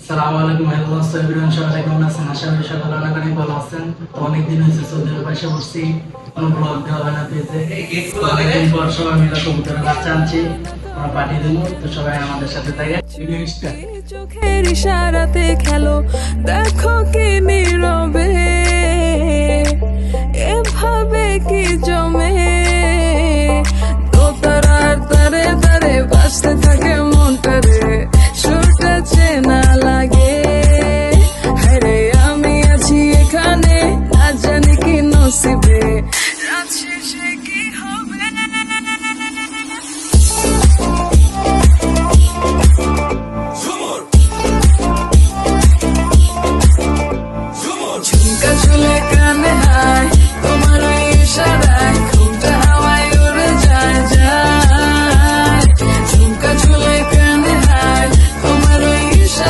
সালাম আলাইকুম, hello everyone, সবাই কেমন আছেন? আশা করি সকালে অনেক ভালো আছেন। তো অনেকদিন হয়েছে সৌদি আরবে এসে বসছি, কোনো ব্লগ দেওয়া হয় না পেয়েছে। অনেকদিন পর সবাই মিলে কবুতরের বাচ্চা আনছি, আমরা পাঠিয়ে দেবো। তো সবাই আমাদের সাথে থাকে। Video start. চোখের ইশারাতে খেলো, দেখো কি নীরবে এভাবে কি জমে দোতারার তারে তারে বাজতে থাকে